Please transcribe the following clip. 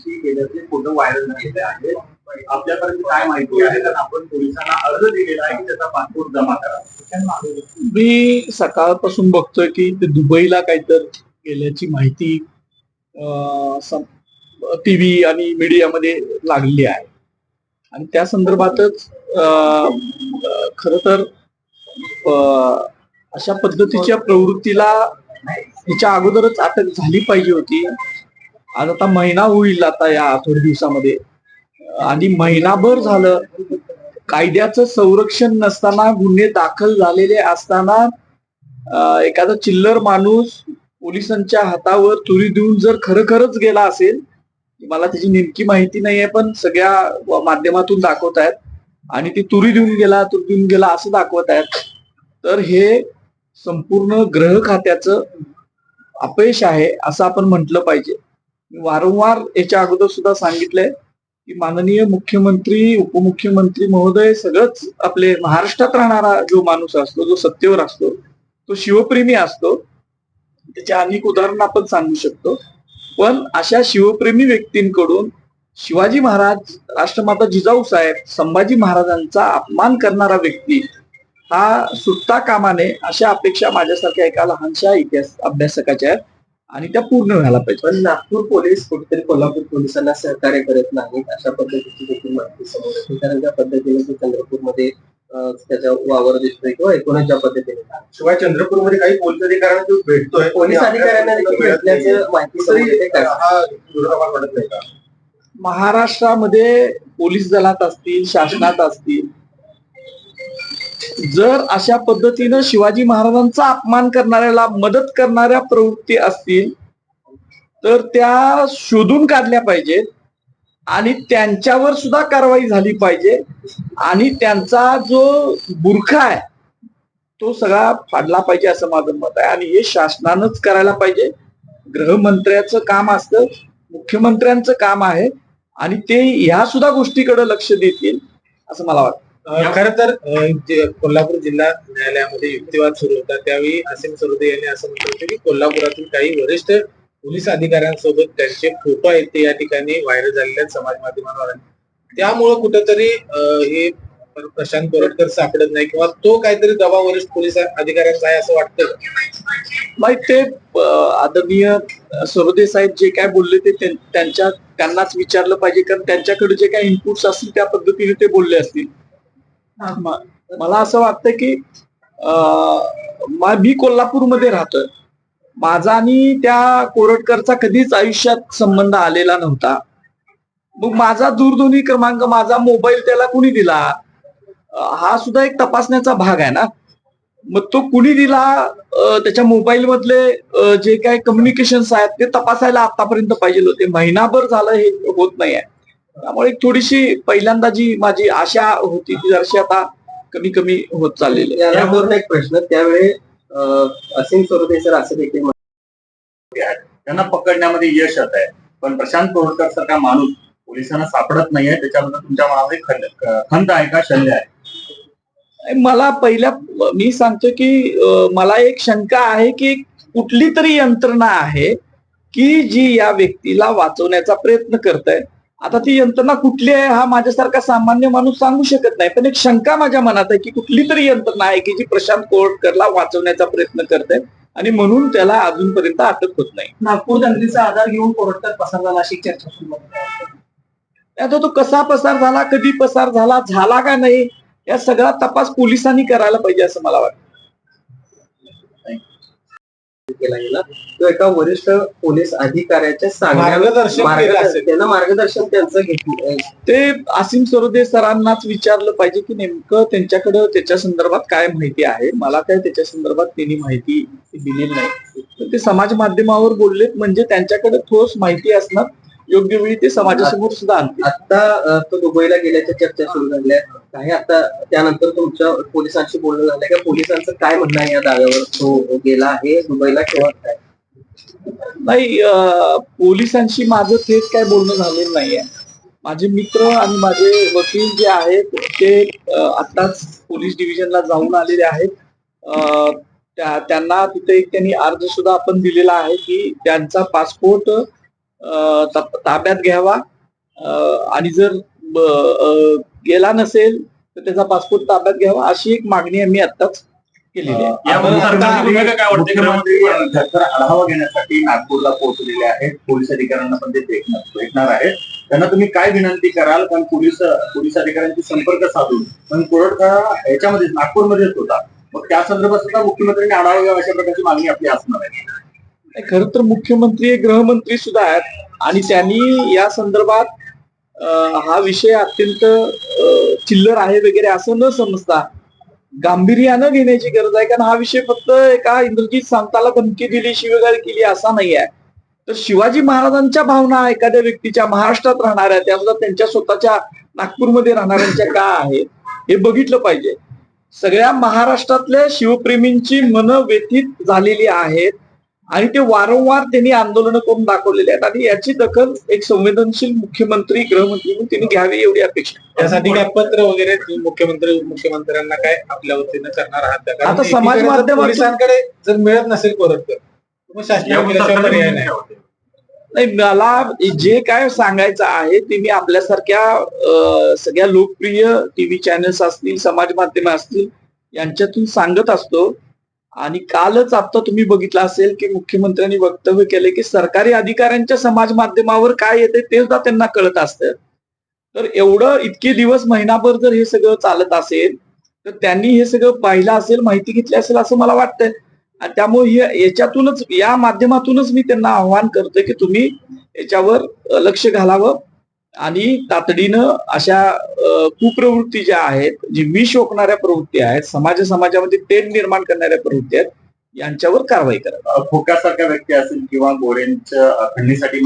त्यांची गेल्याचे photo viral झालेले आहेत. आपल्यापर्यंत काय माहिती आहे, तर आपण पोलिसांना अर्ज दिलेला आहे की त्याचा पासपोर्ट जमा करा. मी सकाळपासून बघतोय की ते दुबईला काहीतरी गेल्याची माहिती टीव्ही आणि मीडियामध्ये लागलेली आहे आणि त्या संदर्भातच खर तर अशा पद्धतीच्या प्रवृत्तीला हिच्या अगोदरच अटक झाली पाहिजे होती. आज आता महिना होईल आता या थोड्या दिवसामध्ये, आणि महिनाभर झालं कायद्याचं संरक्षण नसताना, गुन्हे दाखल झालेले असताना एखादा चिल्लर माणूस पोलिसांच्या हातावर तुरी देऊन जर खरंच गेला असेल, मला त्याची नेमकी माहिती नाहीये, पण सगळ्या माध्यमातून दाखवत आहेत आणि ती तुरी देऊन गेला असं दाखवत आहेत, तर हे संपूर्ण गृह खात्याचं अपयश आहे असं आपण म्हटलं पाहिजे. वारंवार याच्या अगोदर सुद्धा सांगितलंय की माननीय मुख्यमंत्री, उपमुख्यमंत्री महोदय, सगळंच आपले महाराष्ट्रात राहणारा जो माणूस असतो, जो सत्तेवर असतो, तो शिवप्रेमी असतो. त्याच्या अनेक उदाहरणं आपण सांगू शकतो. पण अशा शिवप्रेमी व्यक्तींकडून शिवाजी महाराज, राष्ट्रमाता जिजाऊ साहेब, संभाजी महाराजांचा अपमान करणारा व्यक्ती हा सुटता कामा नये, अशा अपेक्षा माझ्यासारख्या एका लहानशा इतिहास अभ्यासकाच्या आहेत आणि त्या पूर्ण व्हायला पाहिजे. पण नागपूर पोलीस कुठेतरी कोल्हापूर पोलिसांना सहकार्य करत नाहीत अशा पद्धतीची देखील माहिती समोर येते. कारण त्या पद्धतीने चंद्रपूरमध्ये त्याचा वावर दिसतोय किंवा एकूणच ज्या पद्धतीने, शिवाय चंद्रपूरमध्ये काही पोलीस अधिकाऱ्यांना जो भेटतोय, पोलीस अधिकाऱ्यांना देखील भेटल्याचं माहिती समोर येते. हा दुर्लभ वाटत नाही का? महाराष्ट्रामध्ये पोलीस दलात असतील, शासनात असतील, जर अशा पद्धतीनं शिवाजी महाराजांचा अपमान करणाऱ्याला मदत करणाऱ्या प्रवृत्ती असतील तर त्या शोधून काढल्या पाहिजेत आणि त्यांच्यावर सुद्धा कारवाई झाली पाहिजे आणि त्यांचा जो बुरखा आहे तो सगळा फाडला पाहिजे असं माझं मत आहे. आणि हे शासनानंच करायला पाहिजे. गृहमंत्र्याचं काम असतं, मुख्यमंत्र्यांचं काम आहे आणि ते ह्या सुद्धा गोष्टीकडे लक्ष देतील असं मला वाटतं. खर तर कोल्हापूर जिल्हा न्यायालयामध्ये युक्तिवाद सुरू होता त्यावेळी असीम सरोदे यांनी असं म्हटलं होतं की कोल्हापुरातील काही वरिष्ठ पोलीस अधिकाऱ्यांसोबत त्यांचे फोटो आहेत ते या ठिकाणी व्हायरल झालेले आहेत समाज माध्यमांवर. त्यामुळं कुठंतरी हे प्रशांत कोरटकर सापडत नाही किंवा तो काहीतरी दबाव वरिष्ठ पोलीस अधिकाऱ्यांचा आहे असं वाटतं. माहित ते आदरणीय सरोदे साहेब जे काय बोलले ते त्यांनाच विचारलं पाहिजे, कारण त्यांच्याकडे जे काही इनपुट्स असतील त्या पद्धतीने ते बोलले असतील. मला असं वाटतं की मी कोल्हापूरमध्ये राहतोय, माझा आणि त्या कोरटकरचा कधीच आयुष्यात संबंध आलेला नव्हता. मग माझा दूरध्वनी क्रमांक, माझा मोबाईल त्याला कुणी दिला हा सुद्धा एक तपासण्याचा भाग आहे ना. मग तो कुणी दिला, त्याच्या मोबाईल मधले जे काही कम्युनिकेशन्स आहेत ते तपासायला आतापर्यंत पाहिजे होते. महिनाभर झालं हे होत नाहीये. त्यामुळे थोडीशी पहिल्यांदा जी माझी आशा होती ती जरशी आता कमी कमी होत चाललेली आहे. यावरून एक प्रश्न, त्यावेळी असीम सरोदे सर असं देखील त्यांना पकडण्यामध्ये यश येत आहे, पण प्रशांत कोरटकर सारखा माणूस पोलिसांना सापडत नाहीये, त्याच्याबद्दल तुमच्या मनामध्ये खंत आहे का, शल्य आहे? मला मी सांगतो की मला एक शंका आहे की कुठली तरी यंत्रणा आहे की जी या व्यक्तीला वाचवण्याचा प्रयत्न करत आहे. आता ती यंत्रणा कुठली आहे हा माझ्यासारखा सामान्य माणूस सांगू शकत नाही, पण एक शंका माझ्या मनात आहे की कुठली तरी यंत्रणा आहे की जी प्रशांत कोरटकरला वाचवण्याचा प्रयत्न करते आणि म्हणून त्याला अजूनपर्यंत अटक होत नाही. नागपूर दंगलीचा आधार घेऊन कोरटकर पसार झाला अशी चर्चा सुरू आहे. आता तो कसा पसार झाला, कधी पसार झाला का नाही, या सगळा तपास पोलिसांनी करायला पाहिजे असं मला वाटतं. केला गेला तो एका वरिष्ठ पोलीस अधिकाऱ्याच्या मार्गदर्शन त्यांचं घेतलं. ते असीम सरोदे सरांनाच विचारलं पाहिजे की नेमकं त्यांच्याकडे त्याच्या संदर्भात काय माहिती आहे. मला काय त्याच्या संदर्भात त्यांनी माहिती दिलेली नाही. तर ते समाज माध्यमावर बोललेत म्हणजे त्यांच्याकडे ठोस माहिती असणार, योग्य वेळी ते समाजासमोर सुद्धा आणतील. आता तो दुबईला गेल्याच्या चर्चा सुरू झाल्या काही, आता त्यानंतर तुमच्या पोलिसांशी बोलणं झालं का? पोलिसांचं काय म्हणणं आहे या दाव्यावर, तो गेला आहे दुबईला किंवा काय? नाही, पोलिसांशी माझं थेट काय बोलणं झालेलं नाहीये. माझे मित्र आणि माझे वकील जे आहेत ते आताच पोलीस डिव्हिजनला जाऊन आलेले आहेत. त्यांना तिथे त्यांनी अर्ज सुद्धा आपण दिलेला आहे की त्यांचा पासपोर्ट ताब्यात घ्यावा आणि जर गेला नसेल तर त्याचा पासपोर्ट ताब्यात घ्यावा अशी एक मागणी आम्ही आत्ताच केलेली आहे. यामध्ये सरकारची भूमिका काय वाटते? मुख्यमंत्री घटना आढावा घेण्यासाठी नागपूरला पोहोचलेले आहेत. पोलीस अधिकाऱ्यांना पण ते भेटणार आहेत. त्यांना तुम्ही काय विनंती कराल? कारण पोलीस अधिकाऱ्यांशी संपर्क साधून पण कोरडका याच्यामध्ये नागपूरमध्येच होता. मग त्या संदर्भात सुद्धा मुख्यमंत्र्यांनी आढावा घ्यावा अशा प्रकारची मागणी आपली असणार आहे. खरं तर मुख्यमंत्री गृहमंत्री सुद्धा आहेत आणि त्यांनी या संदर्भात हा विषय अत्यंत चिल्लर आहे वगैरे असं न समजता गांभीर्यानं घेण्याची गरज आहे. कारण हा विषय फक्त एका इंद्रजित सांगताला धमकी दिली, शिवीगाळ केली असा नाही आहे. तर शिवाजी महाराजांच्या भावना एखाद्या व्यक्तीच्या महाराष्ट्रात राहणाऱ्या त्यामुळे त्यांच्या स्वतःच्या नागपूरमध्ये राहणाऱ्यांच्या का आहेत हे बघितलं पाहिजे. सगळ्या महाराष्ट्रातल्या शिवप्रेमींची मनं व्यथित झालेली आहेत आणि ते वारंवार त्यांनी आंदोलनं करून दाखवलेले आहेत आणि याची दखल एक संवेदनशील मुख्यमंत्री गृहमंत्री म्हणून त्यांनी घ्यावी एवढी अपेक्षा. त्यासाठी काय पत्र वगैरे मुख्यमंत्र्यांना काय आपल्या वतीनं करणार आहात का? कारण आता समाज एकीकडे जर माध्यमातून- पोलिसांकडे जर मिळत नसेल कोरटकर मग शासनाला पर्याय नाही. नाही, मला जे काय सांगायचं आहे ते मी आपल्यासारख्या सगळ्या लोकप्रिय टीव्ही चॅनल्स असतील, समाज माध्यम असतील यांच्यातून सांगत असतो. आणि कालच आता तुम्ही बघितलं असेल की मुख्यमंत्र्यांनी वक्तव्य केले की सरकारी अधिकाऱ्यांच्या समाज माध्यमावर काय येते ते सुद्धा त्यांना कळत असतं. तर एवढं इतके दिवस महिनाभर जर हे सगळं चालत असेल तर त्यांनी हे सगळं पाहिलं असेल, माहिती घेतली असेल असं मला वाटतंय. आणि त्यामुळे याच्यातूनच या माध्यमातूनच मी त्यांना आव्हान करतोय की तुम्ही याच्यावर लक्ष घालावं आणि तातडीनं अशा कुप्रवृत्ती ज्या आहेत, जी विष ओकणाऱ्या प्रवृत्ती आहेत, समाजामध्ये तेढ निर्माण करणाऱ्या प्रवृत्ती आहेत यांच्यावर कारवाई करा. खोक्यासारख्या व्यक्ती असेल किंवा गोळ्यांच्या खंडणीसाठी